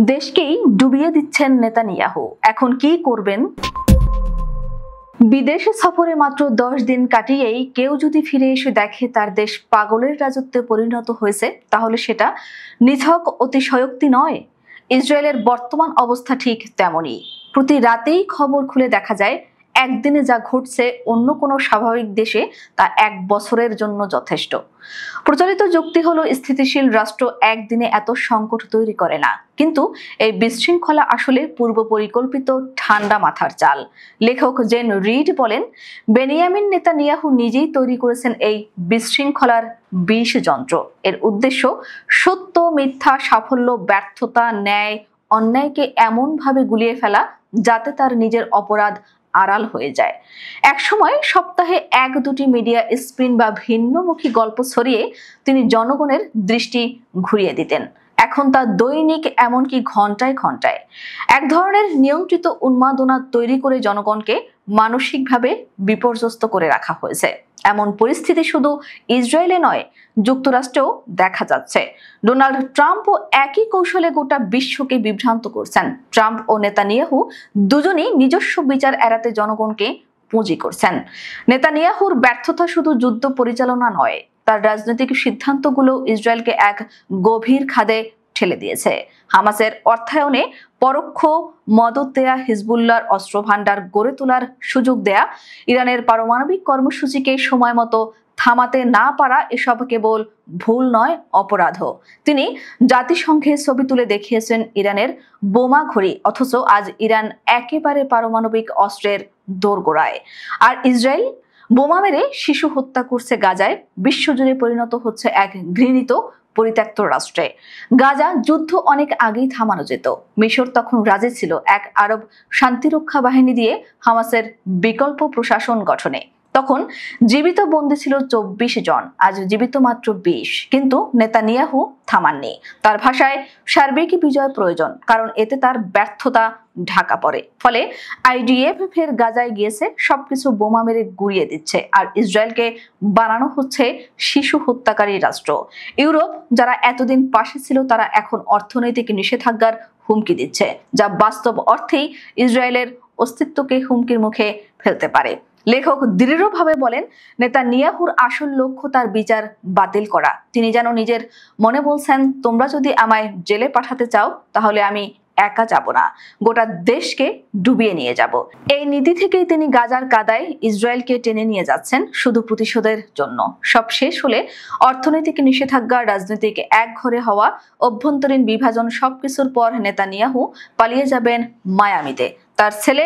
দেশকেই ডুবিয়ে দিচ্ছেন নেতানিয়াহু। এখন কি করবেন? বিদেশে সফরে মাত্র 10 দিন কাটিয়েই কেউ যদি ফিরে এসে দেখে তার দেশ পাগলের রাজত্বে পরিণত হয়েছে, তাহলে সেটা নিছক অতিশয়োক্তি নয়। ইসরায়েলের বর্তমান অবস্থা ঠিক তেমনই। প্রতি রাতেই খবর খুলে দেখা যায় একদিনে যা ঘটছে অন্য কোনো স্বাভাবিক দেশে তা 1 বছরের জন্য যথেষ্ট। প্রচলিত যুক্তি হলো স্থিতিশীল রাষ্ট্র একদিনে এত সংকট তৈরি করে না, কিন্তু এই বিশৃঙ্খলা আসলে পূর্ব পরিকল্পিত ঠান্ডা মাথার চাল। লেখক জেন রিড বলেন, বেনিয়ামিন নেতানিয়াহু নিজেই তৈরি করেছেন এই বিশৃঙ্খলার বিষ যন্ত্র। এর উদ্দেশ্য সত্য, মিথ্যা, সাফল্য, ব্যর্থতা, ন্যায়, অন্যায়কে এমনভাবে গুলিয়ে ফেলা যাতে তার নিজের অপরাধ আড়াল হয়ে যায়। একসময় সপ্তাহে 1-2টি মিডিয়া স্পিন বা ভিন্নমুখী গল্প ছড়িয়ে তিনি জনগণের দৃষ্টি ঘুরিয়ে দিতেন। এখন তা দৈনিক, এমনকি ঘন্টায় ঘন্টায় এক ধরনের নিয়ন্ত্রিত উন্মাদনা তৈরি করে জনগণকে মানসিকভাবে বিপর্যস্ত করে রাখা হয়েছে। এমন পরিস্থিতি শুধু ইসরায়েলে নয়, যুক্তরাষ্ট্রেও দেখা যাচ্ছে। ডোনাল্ড ট্রাম্পও একই কৌশলে গোটা বিশ্বকে বিভ্রান্ত করছেন। ট্রাম্প ও নেতানিয়াহু দুজনেই নিজস্ব বিচার এড়াতে জনগণকে পুঁজি করছেন। নেতানিয়াহুর ব্যর্থতা শুধু যুদ্ধ পরিচালনা নয়, তার রাজনৈতিক সিদ্ধান্তগুলো ইসরায়েলকে এক গভীর খাদে ঠেলে দিয়েছে। হামাসের অর্থায়নে পরোক্ষ মদত দেয়া, হিজবুল্লাহর অস্ত্র ভান্ডার গড়ে তোলার সুযোগ দেয়া, ইরানের পারমাণবিক কর্মসূচিকে সময় মতো থামাতে না পারা, এসব কেবল ভুল নয়, অপরাধও। তিনি জাতিসংঘে ছবি তুলে দেখিয়েছেন ইরানের বোমা ঘড়ি, অথচ আজ ইরান একেবারে পারমাণবিক অস্ত্রের দোরগোড়ায়। আর ইসরায়েল বোমা মেরে শিশু হত্যা করছে গাজায়, বিশ্বজুড়ে পরিণত হচ্ছে এক ঘৃণিত পরিত্যক্ত রাষ্ট্রে। গাজা যুদ্ধ অনেক আগেই থামানো যেত। মিশর তখন রাজি ছিল এক আরব শান্তিরক্ষা বাহিনী দিয়ে হামাসের বিকল্প প্রশাসন গঠনে। তখন জীবিত বন্দী ছিল 24 জন, আজ জীবিত মাত্র 20। কিন্তু নেতানিয়াহু থামাননি। তার ভাষায় সার্বিক বিজয় প্রয়োজন, কারণ এতে তার ব্যর্থতা ঢাকা পড়ে। ফলে আইডিএফ ফের গাজায় গিয়েছে, সবকিছু বোমা মেরে গুড়িয়ে দিচ্ছে, আর ইসরায়েলকে বানানো হচ্ছে শিশু হত্যাকারী রাষ্ট্র। ইউরোপ, যারা এতদিন পাশে ছিল, তারা এখন অর্থনৈতিক নিষেধাজ্ঞার হুমকি দিচ্ছে, যা বাস্তব অর্থেই ইসরায়েলের অস্তিত্বকে হুমকির মুখে ফেলতে পারে। লেখক দৃঢ়ভাবে বলেন, নেতানিয়াহুর আসল লক্ষ্য তার বিচার বাতিল করা। তিনি যেন নিজের মনে বলছেন, তোমরা যদি আমায় জেলে পাঠাতে চাও, তাহলে আমি একা যাব না, গোটা দেশকে ডুবিয়ে নিয়ে যাব। এই নীতি থেকেই তিনি গাজার কাদায় ইসরায়েলকে টেনে নিয়ে যাচ্ছেন, শুধু প্রতিশোধের জন্য। সব শেষ হলে অর্থনৈতিক নিষেধাজ্ঞা, রাজনৈতিক একঘরে হওয়া, অভ্যন্তরীণ বিভাজন, সবকিছুর পর নেতানিয়াহু পালিয়ে যাবেন মায়ামিতে। তার ছেলে,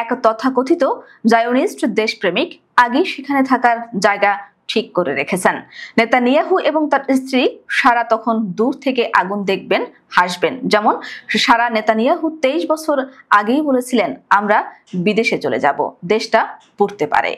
এক তথাকথিত জায়োনিস্ট দেশপ্রেমিক, আগেই সেখানে থাকার জায়গা ঠিক করে রেখেছেন। নেতানিয়াহু এবং তার স্ত্রী সারা তখন দূর থেকে আগুন দেখবেন, হাসবেন। যেমন সারা নেতানিয়াহু 23 বছর আগেই বলেছিলেন, আমরা বিদেশে চলে যাব, দেশটা পুড়তে পারে।